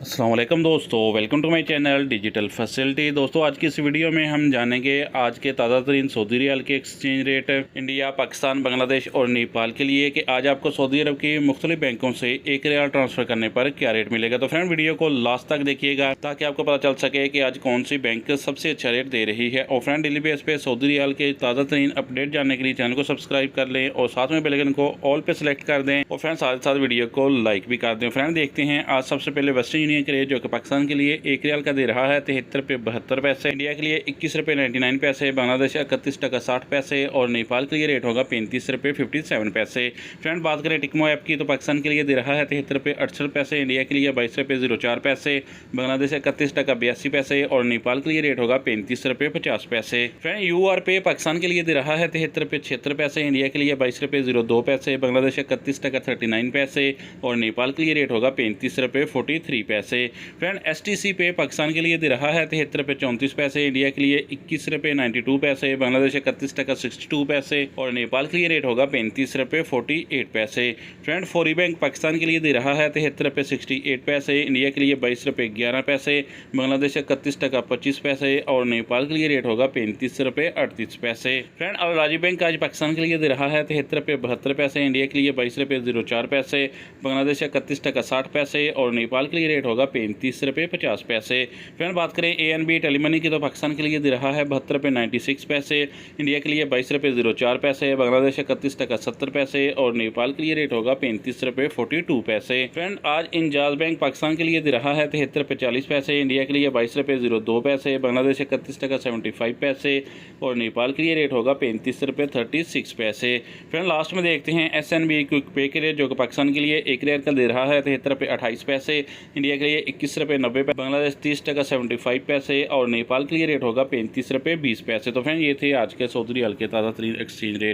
अस्सलाम वालेकुम दोस्तों, welcome to my channel digital facility. दोस्तों आज की इस वीडियो में हम जानेंगे आज के ताज़ा तरीन सऊदी रियाल के exchange rate India, Pakistan, Bangladesh और नेपाल के लिए कि आज आपको सऊदी अरब की मुख्तलिफ बैंकों से एक रियाल ट्रांसफ़र करने पर क्या रेट मिलेगा। तो फ्रेंड वीडियो को लास्ट तक देखिएगा ताकि आपको पता चल सके कि आज कौन सी बैंक सबसे अच्छा रेट दे रही है। और फ्रेंड डेली बेस पे सऊदी रियाल के ताज़ा तरीन अपडेट जानने के लिए चैनल को सब्सक्राइब कर लें और साथ में बेल आइकन को ऑल पे सेलेक्ट कर दें और फ्रेंड साथ साथ वीडियो को लाइक भी कर दें। फ्रेंड देखते हैं आज सबसे पहले वेस्टर्न यूनियन के रेट जो कि पाकिस्तान के लिए एक रियाल का दे रहा है 73 रुपये 72 पैसे, इंडिया के लिए 21 रुपये 99 पैसे, बांग्लादेश 31 टका 60 पैसे और नेपाल के लिए रेट होगा 35 रुपये 57 पैसे। फ्रेंड बात करें टिकमो ऐप की तो पाकिस्तान के लिए दे रहा है 73 रुपये 68 पैसे, इंडिया के लिए 22 रुपये 04 पैसे, बांग्लादेश 31 टका 82 पैसे और नेपाल के लिए रेट होगा 35 रुपये 50 पैसे। फ्रेंड UR पे पाकिस्तान के लिए दे रहा है 73 रुपये 76 पैसे, इंडिया के लिए 22 रुपये 02 पैसे, बांग्लादेश 31 टका 39 पैसे और नेपाल के लिए रेट होगा 35 रुपये 43 पैसे। फ्रेंड STC पे पाकिस्तान के लिए दे रहा है 73 रुपये 34 पैसे, इंडिया के लिए 21 रुपये 92 पैसे, बांग्लादेश 31 टका 62 पैसे और नेपाल के लिए रेट होगा 35 रुपये 48 पैसे। फ्रेंड फौरी बैंक पाकिस्तान के लिए दे रहा है 73 रुपये 68 पैसे, इंडिया के लिए 22 रुपये 11 पैसे, बांग्लादेश 31 टका 25 पैसे और नेपाल के लिए रेट होगा 35 रुपये 38 पैसे। फ्रेंड अल राजी बैंक आज पाकिस्तान के लिए दे रहा है 73 रुपये 72 पैसे, इंडिया के लिए 22 रुपये 04 पैसे, बांग्लादेश 31 टका 60 पैसे और नेपाल के लिए रेट होगा 35 रुपये 50 पैसे। फ्रेंड बात करें ANB टेलीमनी की तो पाकिस्तान के लिए दे रहा है 72 रुपये 96 पैसे, इंडिया के लिए 22 रुपये 04 पैसे, बांग्लादेश 31 टका 70 पैसे और नेपाल के लिए रेट होगा 35 रुपये 42 पैसे। फ्रेंड आज इंजाज बैंक पाकिस्तान के लिए दे रहा है 73 रुपये 40 पैसे, इंडिया के लिए 22 रुपये 02 पैसे, बांग्लादेश 31 टका 75 पैसे और नेपाल के लिए रेट होगा 35 रुपये 36 पैसे। फ्रेंड लास्ट में देखते हैं SNB क्विक पे के रेट जो कि पाकिस्तान के लिए एक रियाल का दे रहा है 73 रुपये 28 पैसे, इंडिया के लिए 21 रुपये 90 पैसे, बांग्लादेश 30 टका 75 पैसे और नेपाल के लिए रेट होगा 35 रुपये 20 पैसे। तो फ्रेंड ये थे आज के सऊदी रियाल के ताज़ा तरीन एक्सचेंज रेट।